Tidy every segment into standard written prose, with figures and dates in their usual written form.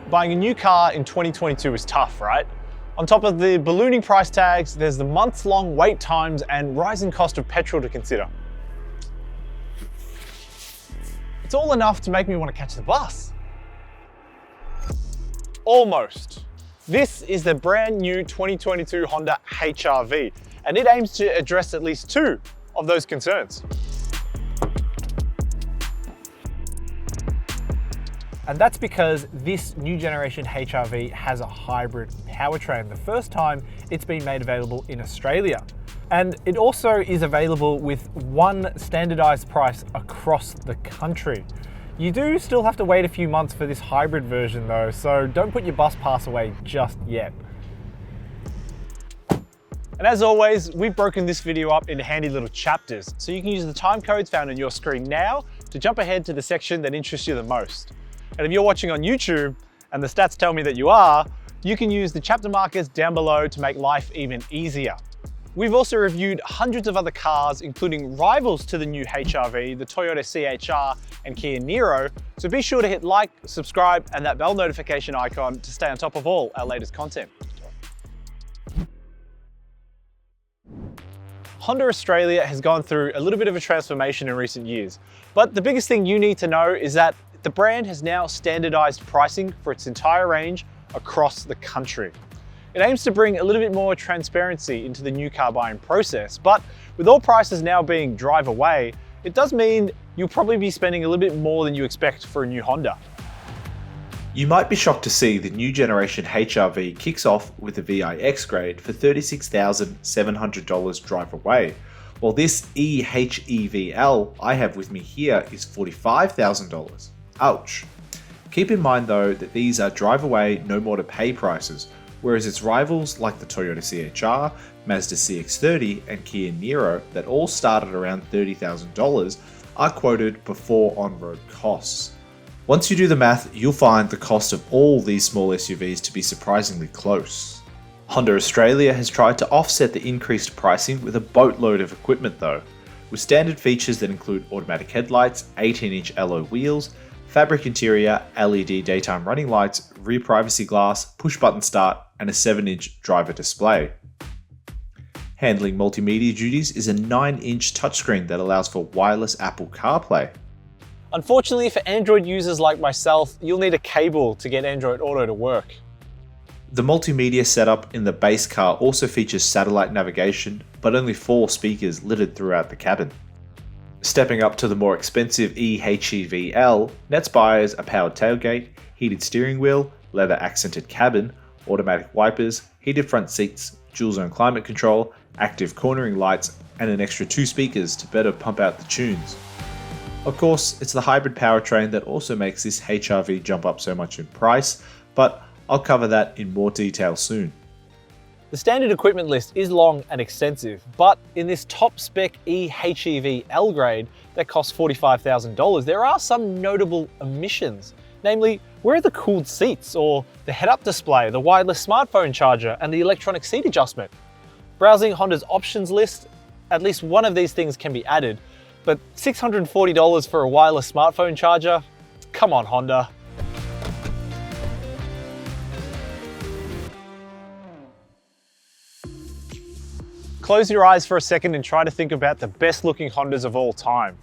Buying a new car in 2022 is tough, right? On top of the ballooning price tags, there's the months-long wait times and rising cost of petrol to consider. It's all enough to make me want to catch the bus. Almost. This is the brand new 2022 Honda HR-V, and it aims to address at least two of those concerns. And that's because this new generation HR-V has a hybrid powertrain, the first time it's been made available in Australia. And it also is available with one standardized price across the country. You do still have to wait a few months for this hybrid version though, so don't put your bus pass away just yet. And as always, we've broken this video up into handy little chapters, so you can use the time codes found on your screen now to jump ahead to the section that interests you the most. And if you're watching on YouTube, and the stats tell me that you are, you can use the chapter markers down below to make life even easier. We've also reviewed hundreds of other cars, including rivals to the new HR-V, the Toyota CHR and Kia Niro, so be sure to hit like, subscribe, and that bell notification icon to stay on top of all our latest content. Honda Australia has gone through a little bit of a transformation in recent years, but the biggest thing you need to know is that the brand has now standardized pricing for its entire range across the country. It aims to bring a little bit more transparency into the new car buying process, but with all prices now being drive away, it does mean you'll probably be spending a little bit more than you expect for a new Honda. You might be shocked to see the new generation HR-V kicks off with a VIX grade for $36,700 drive away, while this EHEVL I have with me here is $45,000. Ouch. Keep in mind though that these are drive away no more to pay prices, whereas its rivals like the Toyota CHR, Mazda CX-30 and Kia Niro that all started around $30,000 are quoted before on-road costs. Once you do the math, you'll find the cost of all these small SUVs to be surprisingly close. Honda Australia has tried to offset the increased pricing with a boatload of equipment though, with standard features that include automatic headlights, 18-inch alloy wheels, fabric interior, LED daytime running lights, rear privacy glass, push-button start, and a 7-inch driver display. Handling multimedia duties is a 9-inch touchscreen that allows for wireless Apple CarPlay. Unfortunately for Android users like myself, you'll need a cable to get Android Auto to work. The multimedia setup in the base car also features satellite navigation, but only 4 speakers littered throughout the cabin. Stepping up to the more expensive EHEVL, net buyers a powered tailgate, heated steering wheel, leather accented cabin, automatic wipers, heated front seats, dual zone climate control, active cornering lights, and an extra 2 speakers to better pump out the tunes. Of course, it's the hybrid powertrain that also makes this HR-V jump up so much in price, but I'll cover that in more detail soon. The standard equipment list is long and extensive, but in this top spec EHEVL grade that costs $45,000, there are some notable omissions. Namely, where are the cooled seats, or the head-up display, the wireless smartphone charger, and the electronic seat adjustment? Browsing Honda's options list, at least one of these things can be added, but $640 for a wireless smartphone charger? Come on, Honda. Close your eyes for a second and try to think about the best looking Hondas of all time.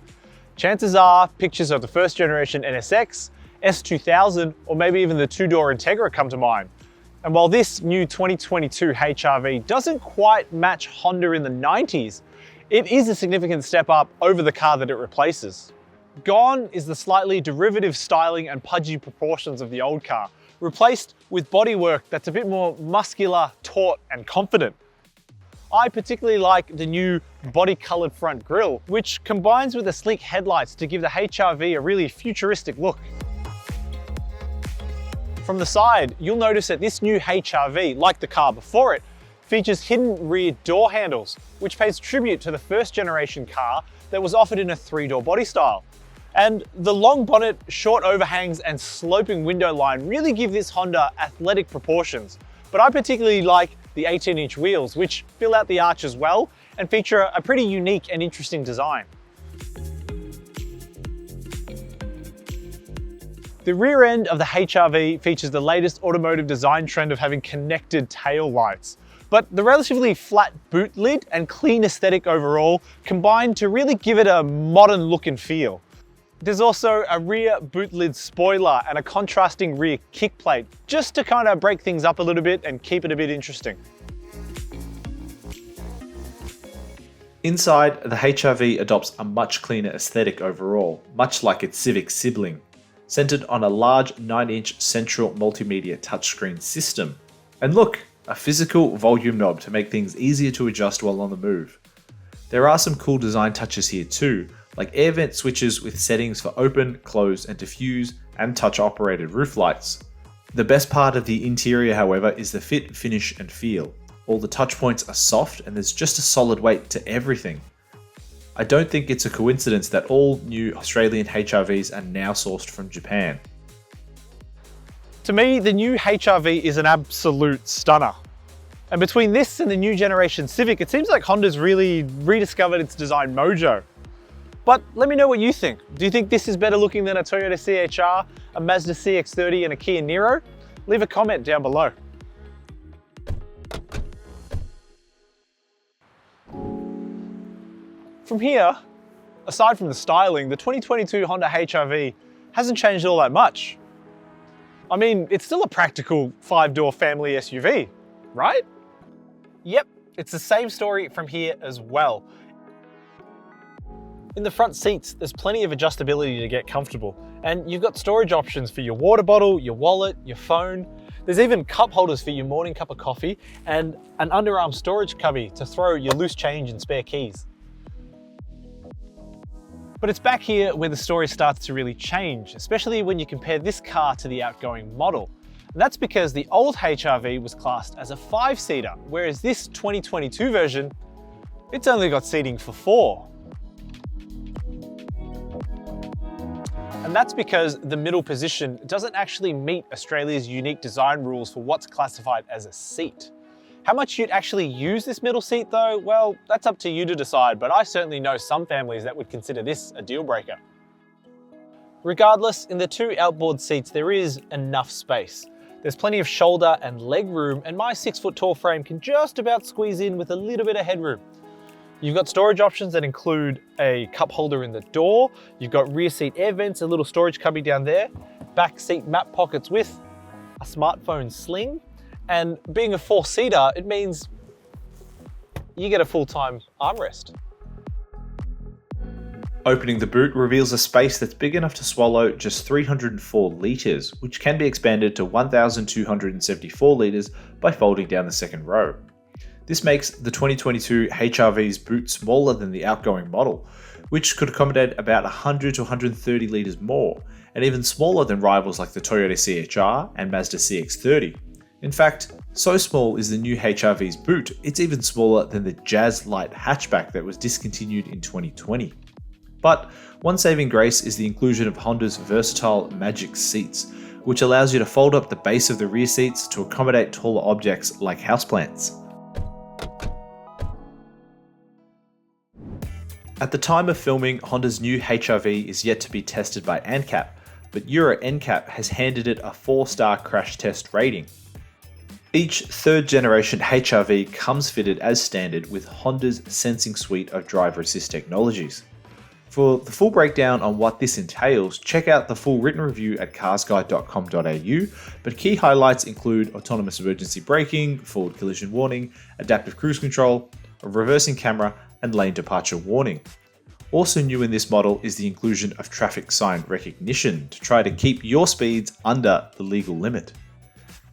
Chances are pictures of the first generation NSX, S2000, or maybe even the 2-door Integra come to mind. And while this new 2022 HR-V doesn't quite match Honda in the 90s, it is a significant step up over the car that it replaces. Gone is the slightly derivative styling and pudgy proportions of the old car, replaced with bodywork that's a bit more muscular, taut, and confident. I particularly like the new body-colored front grille, which combines with the sleek headlights to give the HR-V a really futuristic look. From the side, you'll notice that this new HR-V, like the car before it, features hidden rear door handles, which pays tribute to the first generation car that was offered in a 3-door body style. And the long bonnet, short overhangs, and sloping window line really give this Honda athletic proportions. But I particularly like the 18-inch wheels, which fill out the arch as well and feature a pretty unique and interesting design. The rear end of the HR-V features the latest automotive design trend of having connected tail lights. But the relatively flat boot lid and clean aesthetic overall combine to really give it a modern look and feel. There's also a rear boot lid spoiler and a contrasting rear kick plate, just to kind of break things up a little bit and keep it a bit interesting. Inside, the HR-V adopts a much cleaner aesthetic overall, much like its Civic sibling, centered on a large 9-inch central multimedia touchscreen system. And look, a physical volume knob to make things easier to adjust while on the move. There are some cool design touches here too, like air vent switches with settings for open, close, and diffuse, and touch-operated roof lights. The best part of the interior, however, is the fit, finish, and feel. All the touch points are soft and there's just a solid weight to everything. I don't think it's a coincidence that all new Australian HR-Vs are now sourced from Japan. To me, the new HR-V is an absolute stunner. And between this and the new generation Civic, it seems like Honda's really rediscovered its design mojo. But let me know what you think. Do you think this is better looking than a Toyota CHR, a Mazda CX-30 and a Kia Niro? Leave a comment down below. From here, aside from the styling, the 2022 Honda HR-V hasn't changed all that much. I mean, it's still a practical 5-door family SUV, right? Yep, it's the same story from here as well. In the front seats, there's plenty of adjustability to get comfortable, and you've got storage options for your water bottle, your wallet, your phone. There's even cup holders for your morning cup of coffee, and an underarm storage cubby to throw your loose change and spare keys. But it's back here where the story starts to really change, especially when you compare this car to the outgoing model. And that's because the old HR-V was classed as a 5-seater, whereas this 2022 version, it's only got seating for 4. And that's because the middle position doesn't actually meet Australia's unique design rules for what's classified as a seat. How much you'd actually use this middle seat though, well, that's up to you to decide, but I certainly know some families that would consider this a deal breaker. Regardless, in the 2 outboard seats there is enough space. There's plenty of shoulder and leg room, and my 6-foot tall frame can just about squeeze in with a little bit of headroom. You've got storage options that include a cup holder in the door, you've got rear seat air vents, a little storage cubby down there, back seat map pockets with a smartphone sling, and being a 4-seater, it means you get a full-time armrest. Opening the boot reveals a space that's big enough to swallow just 304 litres, which can be expanded to 1,274 litres by folding down the second row. This makes the 2022 HR-V's boot smaller than the outgoing model, which could accommodate about 100 to 130 litres more, and even smaller than rivals like the Toyota CHR and Mazda CX-30. In fact, so small is the new HR-V's boot, it's even smaller than the Jazz Light hatchback that was discontinued in 2020. But one saving grace is the inclusion of Honda's versatile Magic seats, which allows you to fold up the base of the rear seats to accommodate taller objects like houseplants. At the time of filming, Honda's new HR-V is yet to be tested by ANCAP, but Euro NCAP has handed it a 4-star crash test rating. Each 3rd generation HR-V comes fitted as standard with Honda's sensing suite of driver assist technologies. For the full breakdown on what this entails, check out the full written review at carsguide.com.au, but key highlights include autonomous emergency braking, forward collision warning, adaptive cruise control, a reversing camera, and lane departure warning. Also new in this model is the inclusion of traffic sign recognition to try to keep your speeds under the legal limit.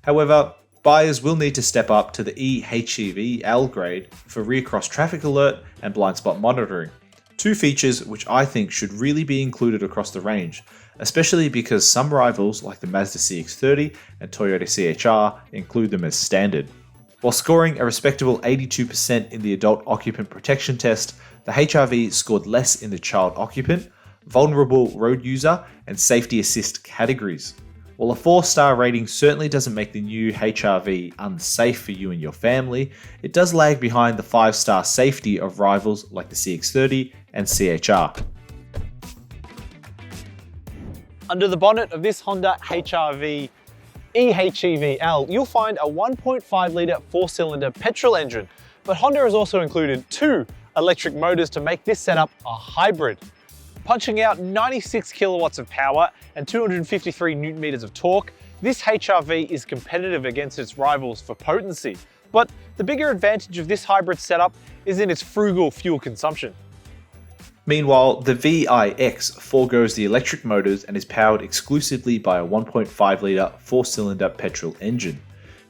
However, buyers will need to step up to the eHEV grade for rear cross traffic alert and blind spot monitoring, 2 features which I think should really be included across the range, especially because some rivals like the Mazda CX-30 and Toyota CHR include them as standard. While scoring a respectable 82% in the adult occupant protection test, the HR-V scored less in the child occupant, vulnerable road user, and safety assist categories. While a 4-star rating certainly doesn't make the new HR-V unsafe for you and your family, it does lag behind the 5-star safety of rivals like the CX-30 and CHR. Under the bonnet of this Honda HR-V eHEV-L, you'll find a 1.5 litre 4-cylinder petrol engine, but Honda has also included 2 electric motors to make this setup a hybrid. Punching out 96 kilowatts of power and 253 newton meters of torque, this HR-V is competitive against its rivals for potency. But the bigger advantage of this hybrid setup is in its frugal fuel consumption. Meanwhile, the VIX forgoes the electric motors and is powered exclusively by a 1.5 litre 4-cylinder petrol engine.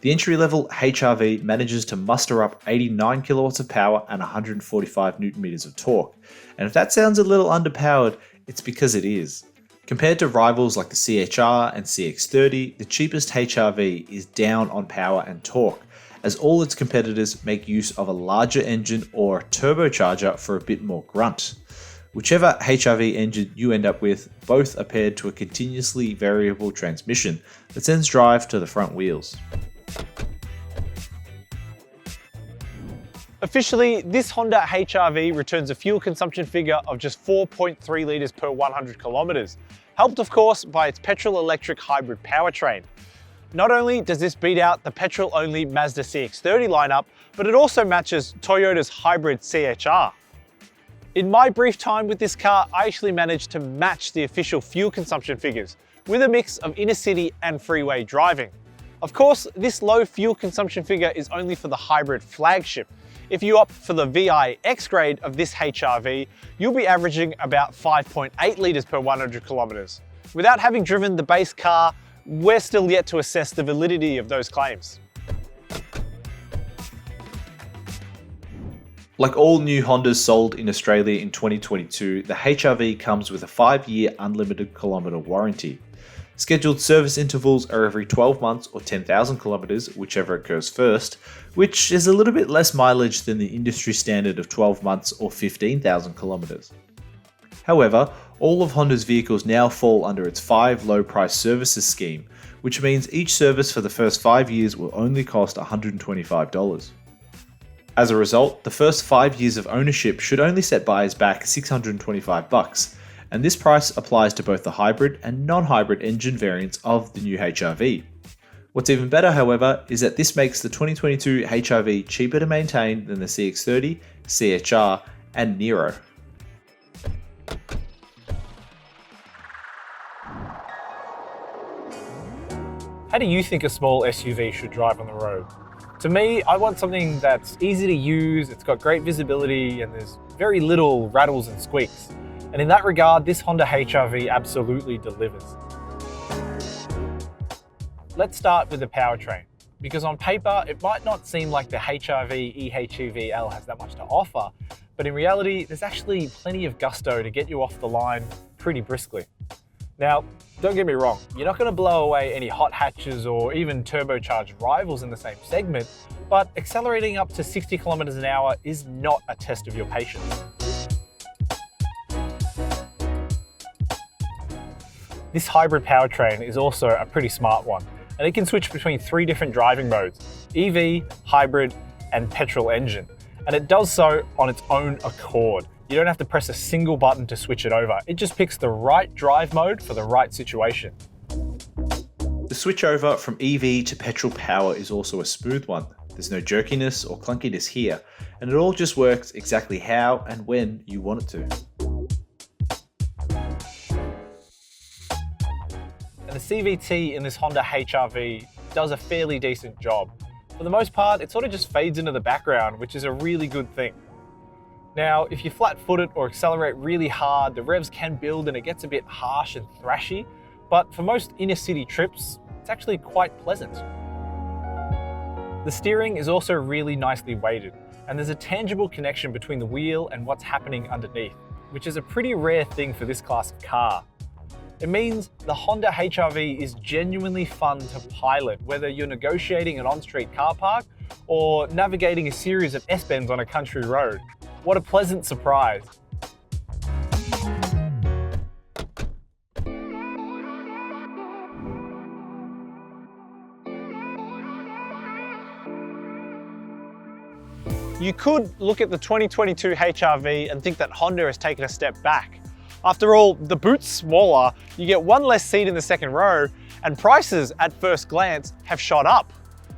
The entry-level HR-V manages to muster up 89 kilowatts of power and 145 newton meters of torque. And if that sounds a little underpowered, it's because it is. Compared to rivals like the CHR and CX-30, the cheapest HR-V is down on power and torque, as all its competitors make use of a larger engine or a turbocharger for a bit more grunt. Whichever HR-V engine you end up with, both are paired to a continuously variable transmission that sends drive to the front wheels. Officially, this Honda HR-V returns a fuel consumption figure of just 4.3 litres per 100 kilometres, helped of course by its petrol-electric hybrid powertrain. Not only does this beat out the petrol-only Mazda CX-30 lineup, but it also matches Toyota's hybrid CHR. In my brief time with this car, I actually managed to match the official fuel consumption figures with a mix of inner city and freeway driving. Of course, this low fuel consumption figure is only for the hybrid flagship. If you opt for the VIX grade of this HR-V, you'll be averaging about 5.8 litres per 100 kilometres. Without having driven the base car, we're still yet to assess the validity of those claims. Like all new Hondas sold in Australia in 2022, the HR-V comes with a 5-year unlimited kilometre warranty. Scheduled service intervals are every 12 months or 10,000 kilometres, whichever occurs first, which is a little bit less mileage than the industry standard of 12 months or 15,000 kilometres. However, all of Honda's vehicles now fall under its 5 low-price services scheme, which means each service for the first 5 years will only cost $125. As a result, the first 5 years of ownership should only set buyers back $625, and this price applies to both the hybrid and non-hybrid engine variants of the new HR-V. What's even better, however, is that this makes the 2022 HR-V cheaper to maintain than the CX-30, CHR, and Nero. How do you think a small SUV should drive on the road? To me, I want something that's easy to use, it's got great visibility, and there's very little rattles and squeaks. And in that regard, this Honda HR-V absolutely delivers. Let's start with the powertrain, because on paper, it might not seem like the HR-V eHEV-L has that much to offer, but in reality, there's actually plenty of gusto to get you off the line pretty briskly. Now, don't get me wrong, you're not going to blow away any hot hatches or even turbocharged rivals in the same segment, but accelerating up to 60 kilometers an hour is not a test of your patience. This hybrid powertrain is also a pretty smart one, and it can switch between 3 different driving modes: EV, hybrid, and petrol engine. And it does so on its own accord. You don't have to press a single button to switch it over. It just picks the right drive mode for the right situation. The switch over from EV to petrol power is also a smooth one. There's no jerkiness or clunkiness here, and it all just works exactly how and when you want it to. And the CVT in this Honda HR-V does a fairly decent job. For the most part, it sort of just fades into the background, which is a really good thing. Now, if you flat-foot it or accelerate really hard, the revs can build and it gets a bit harsh and thrashy, but for most inner city trips, it's actually quite pleasant. The steering is also really nicely weighted, and there's a tangible connection between the wheel and what's happening underneath, which is a pretty rare thing for this class of car. It means the Honda HR-V is genuinely fun to pilot, whether you're negotiating an on-street car park or navigating a series of S-bends on a country road. What a pleasant surprise. You could look at the 2022 HR-V and think that Honda has taken a step back. After all, the boot's smaller, you get one less seat in the second row, and prices at first glance have shot up.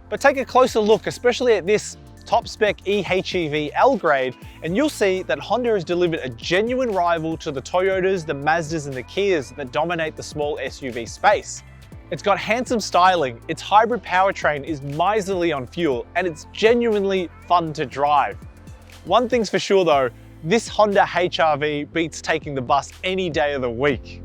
But take a closer look, especially at this top spec eHEV L grade, and you'll see that Honda has delivered a genuine rival to the Toyotas, the Mazdas and the Kias that dominate the small SUV space. It's got handsome styling, its hybrid powertrain is miserly on fuel, and it's genuinely fun to drive. One thing's for sure though, this Honda HR-V beats taking the bus any day of the week.